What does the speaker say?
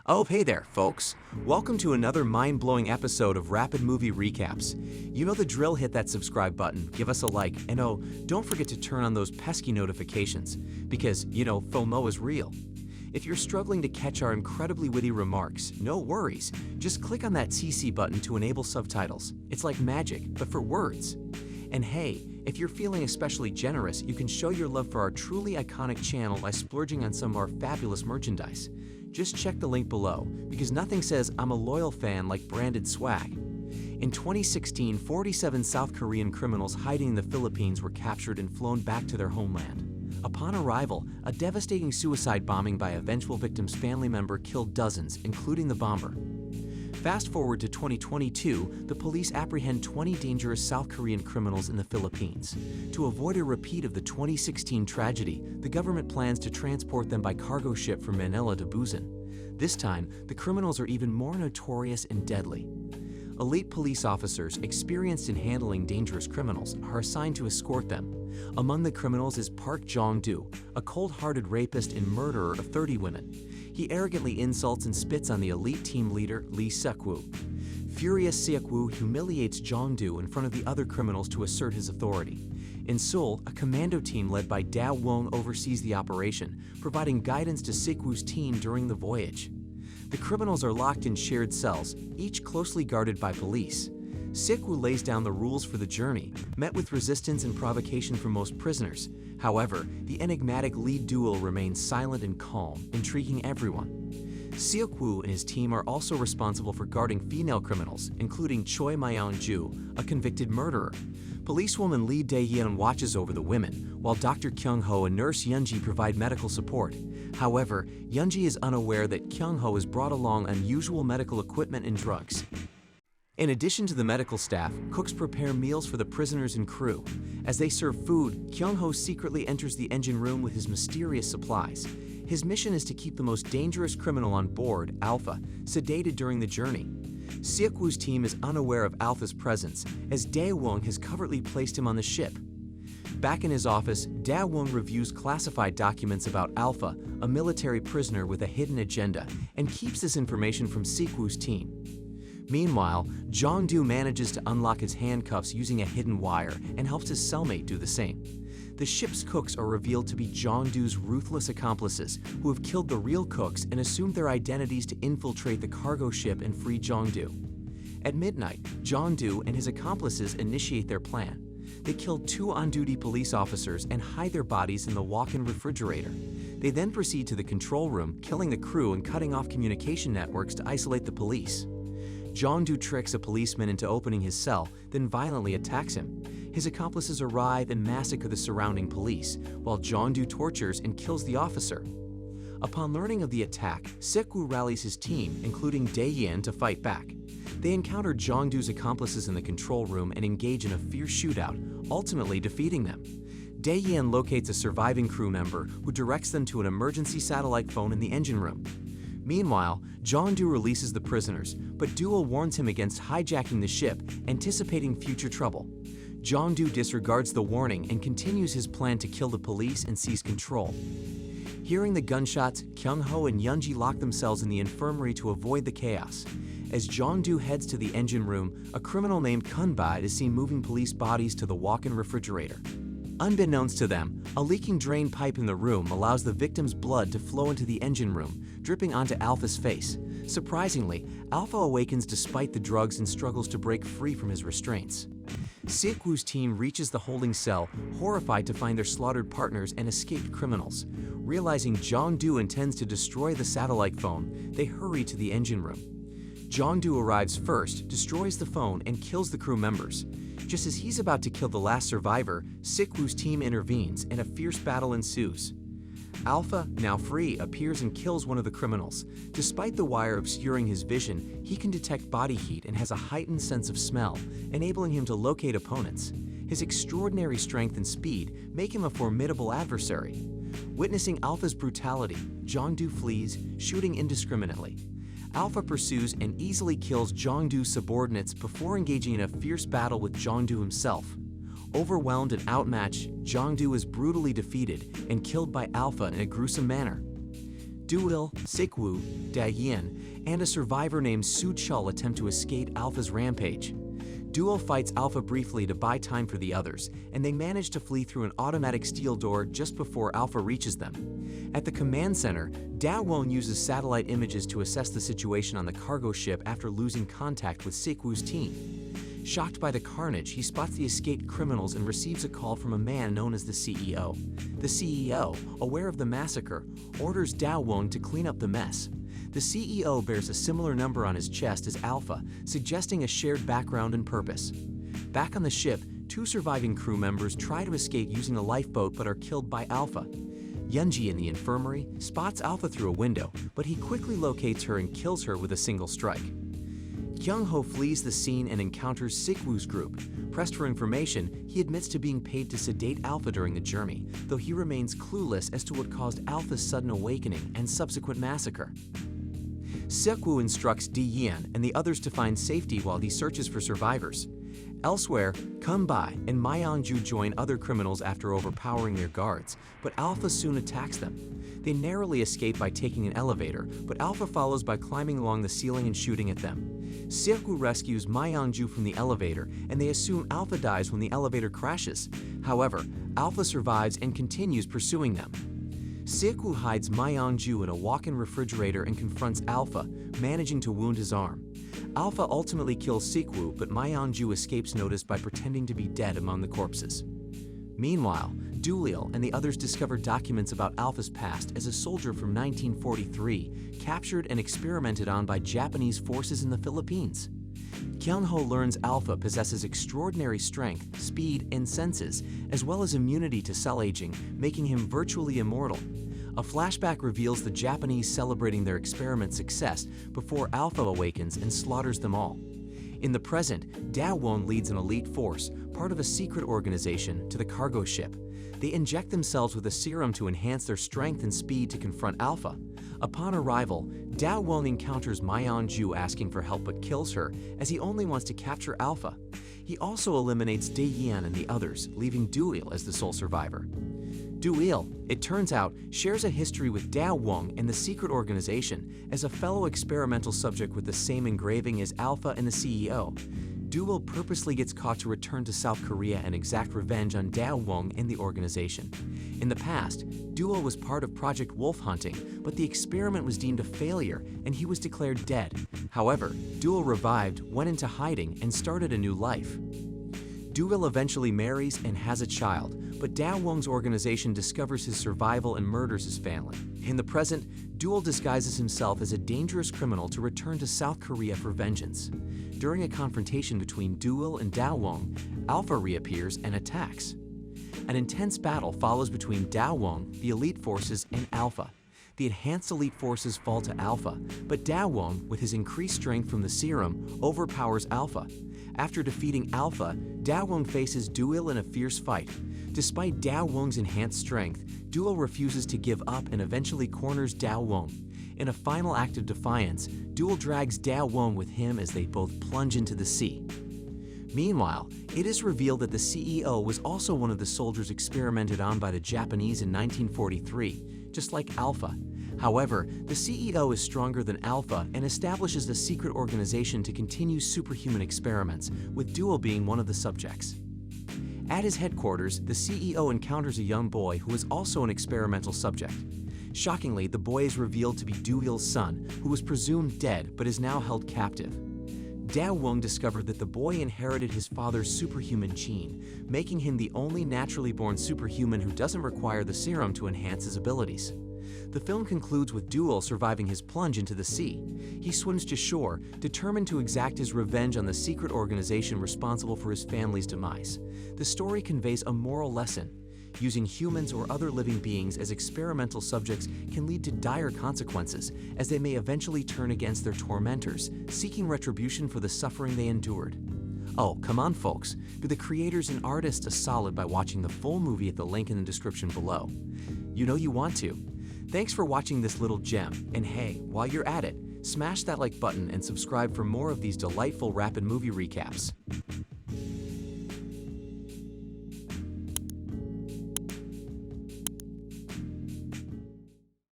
Oh, hey there, folks. Welcome to another mind-blowing episode of Rapid Movie Recaps. You know the drill, hit that subscribe button, give us a like, and oh, don't forget to turn on those pesky notifications, because, FOMO is real. If you're struggling to catch our incredibly witty remarks, no worries. Just click on that CC button to enable subtitles. It's like magic, but for words. And hey, if you're feeling especially generous, you can show your love for our truly iconic channel by splurging on some of our fabulous merchandise. Just check the link below, because nothing says I'm a loyal fan like branded swag. In 2016, 47 South Korean criminals hiding in the Philippines were captured and flown back to their homeland. Upon arrival, a devastating suicide bombing by a vengeful victim's family member killed dozens, including the bomber. Fast forward to 2022, the police apprehend 20 dangerous South Korean criminals in the Philippines. To avoid a repeat of the 2016 tragedy, the government plans to transport them by cargo ship from Manila to Busan. This time, the criminals are even more notorious and deadly. Elite police officers experienced in handling dangerous criminals are assigned to escort them. Among the criminals is Park Jong-do, a cold-hearted rapist and murderer of 30 women. He arrogantly insults and spits on the elite team leader Lee Seok-woo. Furious Seok-woo humiliates Jong-do in front of the other criminals to assert his authority. In Seoul, a commando team led by Da-won oversees the operation, providing guidance to Seok-woo's team during the voyage. The criminals are locked in shared cells, each closely guarded by police. Seok-woo lays down the rules for the journey, met with resistance and provocation from most prisoners. However, the enigmatic lead duo remains silent and calm, intriguing everyone. Seok-woo and his team are also responsible for guarding female criminals, including Choi Myeon-ju, a convicted murderer. Policewoman Lee Dae-yeon watches over the women, while Dr. Kyung-ho and nurse Yoon-ji provide medical support. However, Yoon-ji is unaware that Kyung-ho has brought along unusual medical equipment and drugs. In addition to the medical staff, cooks prepare meals for the prisoners and crew. As they serve food, Kyung-ho secretly enters the engine room with his mysterious supplies. His mission is to keep the most dangerous criminal on board, Alpha, sedated during the journey. Seok-woo's team is unaware of Alpha's presence, as Dae-won has covertly placed him on the ship. Back in his office, Da-won reviews classified documents about Alpha, a military prisoner with a hidden agenda, and keeps this information from Seok-woo's team. Meanwhile, Jong-do manages to unlock his handcuffs using a hidden wire and helps his cellmate do the same. The ship's cooks are revealed to be Jong-do's ruthless accomplices, who have killed the real cooks and assumed their identities to infiltrate the cargo ship and free Jong-do. At midnight, Jong-do and his accomplices initiate their plan. They kill 2 on-duty police officers and hide their bodies in the walk-in refrigerator. They then proceed to the control room, killing the crew and cutting off communication networks to isolate the police. Jong-do tricks a policeman into opening his cell, then violently attacks him. His accomplices arrive and massacre the surrounding police, while Jong-do tortures and kills the officer. Upon learning of the attack, Seok-woo rallies his team, including Dae-yeon, to fight back. They encounter Jong-do's accomplices in the control room and engage in a fierce shootout, ultimately defeating them. Dae-yeon locates a surviving crew member who directs them to an emergency satellite phone in the engine room. Meanwhile, Jong-do releases the prisoners, but Duo warns him against hijacking the ship, anticipating future trouble. Jong-do disregards the warning and continues his plan to kill the police and seize control. Hearing the gunshots, Kyung-ho and Yoon-ji lock themselves in the infirmary to avoid the chaos. As Jong-do heads to the engine room, a criminal named Kun-ba is seen moving police bodies to the walk-in refrigerator. Unbeknownst to them, a leaking drain pipe in the room allows the victim's blood to flow into the engine room, dripping onto Alpha's face. Surprisingly, Alpha awakens despite the drugs and struggles to break free from his restraints. Seok-woo's team reaches the holding cell, horrified to find their slaughtered partners and escaped criminals. Realizing Jong-do intends to destroy the satellite phone, they hurry to the engine room. Jong-do arrives first, destroys the phone, and kills the crew members. Just as he's about to kill the last survivor, Seok-woo's team intervenes and a fierce battle ensues. Alpha, now free, appears and kills one of the criminals. Despite the wire obscuring his vision, he can detect body heat and has a heightened sense of smell, enabling him to locate opponents. His extraordinary strength and speed make him a formidable adversary. Witnessing Alpha's brutality, Jong-do flees, shooting indiscriminately. Alpha pursues and easily kills Jong-do's subordinates before engaging in a fierce battle with Jong-do himself. Overwhelmed and outmatched, Jong-do is brutally defeated and killed by Alpha in a gruesome manner. Du-il, Sik-woo, Da-yin, and a survivor named Su-chul attempt to escape Alpha's rampage. Du-il fights Alpha briefly to buy time for the others, and they manage to flee through an automatic steel door just before Alpha reaches them. At the command center, Da-won uses satellite images to assess the situation on the cargo ship after losing contact with Sik-woo's team. Shocked by the carnage, he spots the escaped criminals and receives a call from a man known as the CEO. The CEO, aware of the massacre, orders Da-won to clean up the mess. The CEO bears a similar number on his chest as Alpha, suggesting a shared background and purpose. Back on the ship, two surviving crew members try to escape using a lifeboat but are killed by Alpha. Yunji in the infirmary spots Alpha through a window, but he quickly locates her and kills her with a single strike. Kyung-ho flees the scene and encounters Sik-woo's group. Pressed for information, he admits to being paid to sedate Alpha during the journey, though he remains clueless as to what caused Alpha's sudden awakening and subsequent massacre. Sik-woo instructs Di-yin and the others to find safety while he searches for survivors. Elsewhere, Kun-bai and Myong-ju join other criminals after overpowering their guards, but Alpha soon attacks them. They narrowly escape by taking an elevator, but Alpha follows by climbing along the ceiling and shooting at them. Sik-woo rescues Myong-ju from the elevator, and they assume Alpha dies when the elevator crashes. However, Alpha survives and continues pursuing them. Sik-woo hides Myong-ju in a walk-in refrigerator and confronts Alpha, managing to wound his arm. Alpha ultimately kills Sik-woo, but Myong-ju escapes notice by pretending to be dead among the corpses. Meanwhile, Du-il and the others discover documents about Alpha's past as a soldier from 1943, captured and experimented on by Japanese forces in the Philippines. Kyung-ho learns Alpha possesses extraordinary strength, speed, and senses, as well as immunity to cell aging, making him virtually immortal. A flashback reveals the Japanese celebrating their experiment success before Alpha awakens and slaughters them all. In the present, Da-won leads an elite force, part of a secret organization, to the cargo ship. They inject themselves with a serum to enhance their strength and speed to confront Alpha. Upon arrival, Da-won encounters Myong-ju asking for help but kills her, as he only wants to capture Alpha. He also eliminates Di-yin and the others, leaving Du-il as the sole survivor. Du-il, it turns out, shares a history with Da-won and the secret organization as a fellow experimental subject with the same engraving as Alpha and the CEO. Du-il purposely gets caught to return to South Korea and exact revenge on Da-won and the organization. In the past, Du-il was part of Project Wolf Hunting, but the experiment was deemed a failure and he was declared dead. However, Du-il revived, went into hiding, and started a new life. Du-il eventually marries and has a child, but Da-won's organization discovers his survival and murders his family. In the present, Du-il disguises himself as a dangerous criminal to return to South Korea for vengeance. During a confrontation between Du-il and Da-won, Alpha reappears and attacks. An intense battle follows between Da-won, the elite forces, and Alpha. The enhanced elite forces fall to Alpha, but Da-won, with his increased strength from the serum, overpowers Alpha. After defeating Alpha, Da-won faces Du-il in a fierce fight. Despite Da-won's enhanced strength, Du-il refuses to give up and eventually corners Da-won. In a final act of defiance, Du-il drags Da-won with him as they both plunge into the sea. Meanwhile, it is revealed that the CEO was also one of the soldiers experimented on by the Japanese in 1943, just like Alpha. However, the CEO is stronger than Alpha and establishes a secret organization to continue superhuman experiments, with Du-il being one of the subjects. At his headquarters, the CEO encounters a young boy who is also an experimental subject. Shockingly, the boy is revealed to be Du-il's son, who was presumed dead but is now held captive. Da-won discovered that the boy inherited his father's superhuman gene, making him the only naturally born superhuman who doesn't require the serum to enhance his abilities. The film concludes with Du-il surviving his plunge into the sea. He swims to shore, determined to exact his revenge on the secret organization responsible for his family's demise. The story conveys a moral lesson. Using humans or other living beings as experimental subjects can lead to dire consequences, as they may eventually turn against their tormentors, seeking retribution for the suffering they endured. Oh, come on folks, do the creators and artists a solid by watching the full movie at the link in the description below. You know you want to. Thanks for watching this little gem, and hey, while you're at it, smash that like button and subscribe for more of these delightful rapid movie recaps.